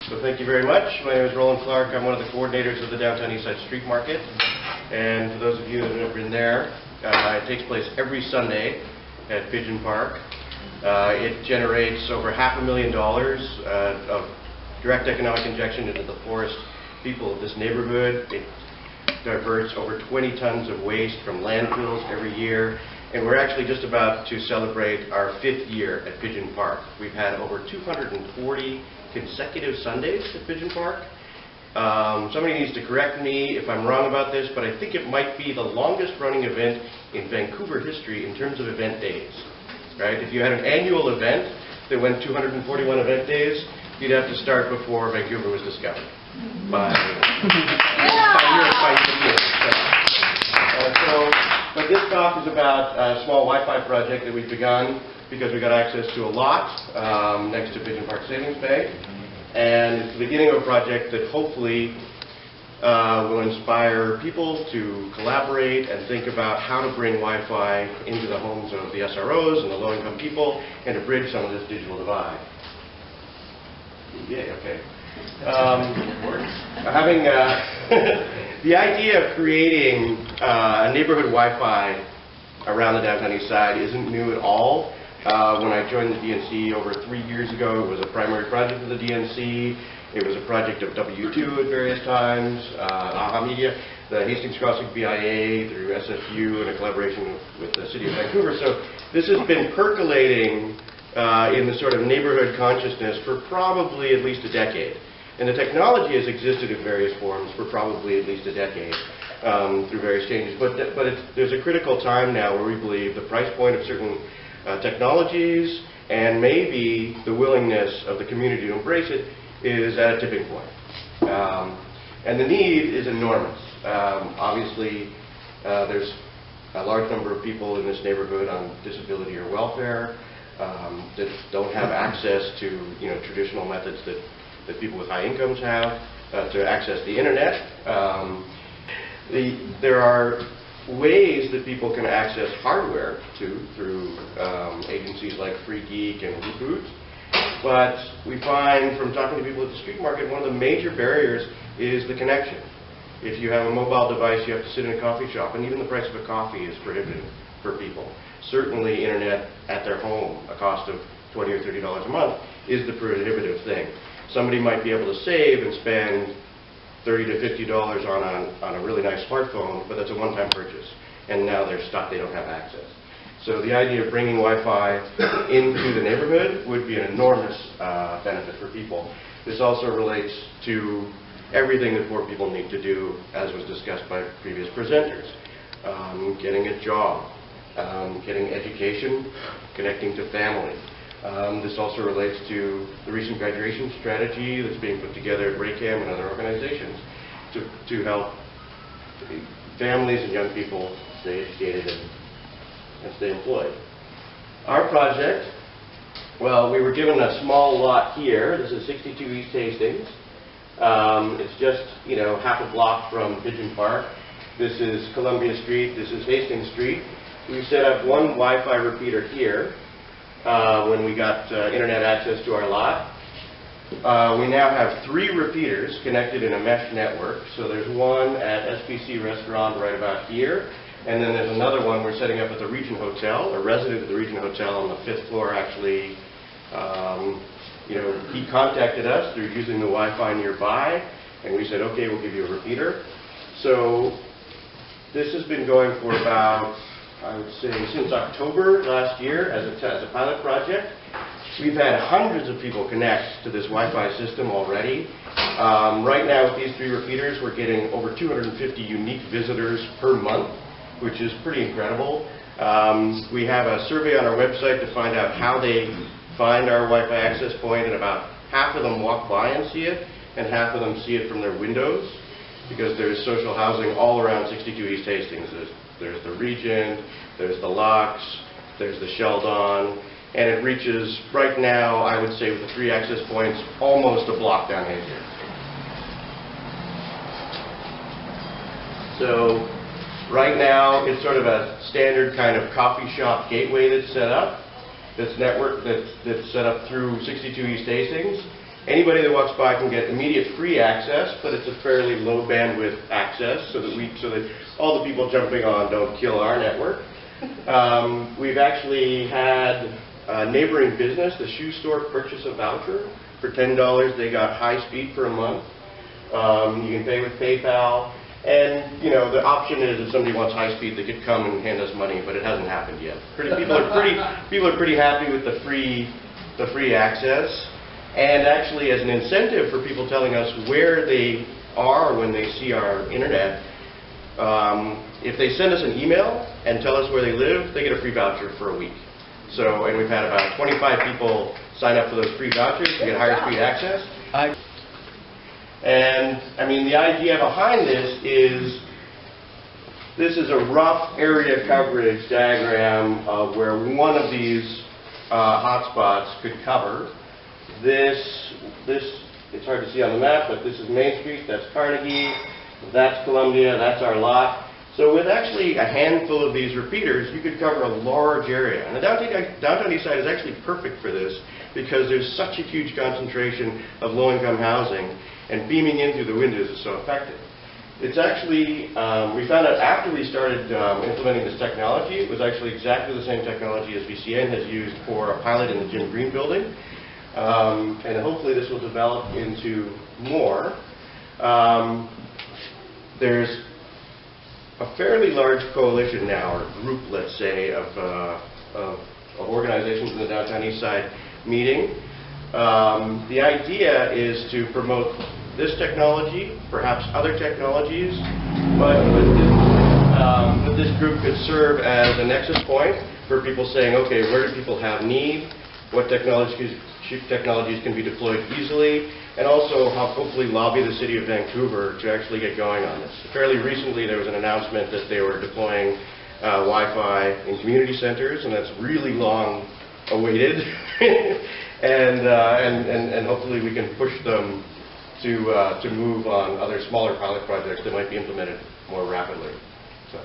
So thank you very much. My name is Roland Clarke. I'm one of the coordinators of the Downtown Eastside Street Market. And for those of you that have never been there, it takes place every Sunday at Pigeon Park. It generates over $500,000 of direct economic injection into the poorest people of this neighborhood. It diverts over 20 tons of waste from landfills every year. And we're actually just about to celebrate our 5th year at Pigeon Park. We've had over 240 consecutive Sundays at Pigeon Park. Somebody needs to correct me if I'm wrong about this, but I think it might be the longest running event in Vancouver history in terms of event days. Right? If you had an annual event that went 241 event days, you'd have to start before Vancouver was discovered by years. But this talk is about a small Wi-Fi project that we've begun because we got access to a lot next to Pigeon Park Savings Bank. And it's the beginning of a project that hopefully will inspire people to collaborate and think about how to bring Wi-Fi into the homes of the SROs and the low-income people and to bridge some of this digital divide. Yeah, okay. The idea of creating a neighborhood Wi-Fi around the downtown east side isn't new at all. When I joined the DNC over 3 years ago, it was a primary project of the DNC. It was a project of W2 at various times, AHA Media, the Hastings Crossing BIA, through SFU, and a collaboration with the City of Vancouver. So this has been percolating in the sort of neighborhood consciousness for probably at least a decade. And the technology has existed in various forms for probably at least a decade through various changes. But there's a critical time now where we believe the price point of certain technologies and maybe the willingness of the community to embrace it is at a tipping point. And the need is enormous. Obviously, there's a large number of people in this neighborhood on disability or welfare that don't have access to traditional methods that people with high incomes have to access the internet. There are ways that people can access hardware through agencies like Free Geek and Reboot. But we find from talking to people at the street market, one of the major barriers is the connection. If you have a mobile device, you have to sit in a coffee shop, and even the price of a coffee is prohibitive for people. Certainly internet at their home, a cost of $20 or $30 a month, is the prohibitive thing. Somebody might be able to save and spend $30 to $50 on a really nice smartphone, but that's a one-time purchase. And now they're stuck, they don't have access. So the idea of bringing Wi-Fi into the neighborhood would be an enormous benefit for people. This also relates to everything that poor people need to do, as was discussed by previous presenters. Getting a job, getting education, connecting to family. This also relates to the recent graduation strategy that's being put together at Raycam and other organizations to help families and young people stay educated and stay employed. Our project, well, we were given a small lot here. This is 62 East Hastings. It's just, half a block from Pigeon Park. This is Columbia Street. This is Hastings Street. We set up one Wi-Fi repeater here when we got internet access to our lot. We now have 3 repeaters connected in a mesh network. So there's one at SPC Restaurant right about here. And then there's another one we're setting up at the Regent Hotel. A resident at the Regent Hotel on the 5th floor actually, he contacted us through using the Wi-Fi nearby. And we said, okay, we'll give you a repeater. So this has been going for about, I would say, since October last year as a pilot project. We've had hundreds of people connect to this Wi-Fi system already. Right now with these 3 repeaters, we're getting over 250 unique visitors per month, which is pretty incredible. We have a survey on our website to find out how they find our Wi-Fi access point, and about half of them walk by and see it, and half of them see it from their windows, because there's social housing all around 62 East Hastings. There's the Regent, there's the Lux, there's the Sheldon, and it reaches, right now, I would say with the 3 access points, almost a block down here. So right now, it's sort of a standard kind of coffee shop gateway that's set up, that's set up through 62 East Hastings. Anybody that walks by can get immediate free access, but it's a fairly low bandwidth access so that all the people jumping on don't kill our network. We've actually had a neighboring business, the shoe store, purchase a voucher for $10. They got high speed for a month. You can pay with PayPal. And, you know, the option is if somebody wants high speed, they could come and hand us money, but it hasn't happened yet. People are pretty happy with the free access. And actually, as an incentive for people telling us where they are when they see our internet, if they send us an email and tell us where they live, they get a free voucher for a week. So, and we've had about 25 people sign up for those free vouchers to get higher speed access. And, I mean, the idea behind this is a rough area coverage diagram of where one of these hotspots could cover. It's hard to see on the map, but this is Main Street, that's Carnegie, that's Columbia, that's our lot. So with actually a handful of these repeaters, you could cover a large area. And the downtown east side is actually perfect for this because there's such a huge concentration of low-income housing, and beaming in through the windows is so effective. It's actually, we found out after we started implementing this technology, it was actually exactly the same technology as VCN has used for a pilot in the Jim Green building. And hopefully this will develop into more. There's a fairly large coalition now, or group, let's say, of organizations in the downtown east side meeting. The idea is to promote this technology, perhaps other technologies, but this group could serve as a nexus point for people saying, okay, where do people have need? What technologies can be deployed easily? And also hopefully lobby the city of Vancouver to actually get going on this. Fairly recently there was an announcement that they were deploying Wi-Fi in community centers, and that's really long awaited. and hopefully we can push them to move on other smaller pilot projects that might be implemented more rapidly. So.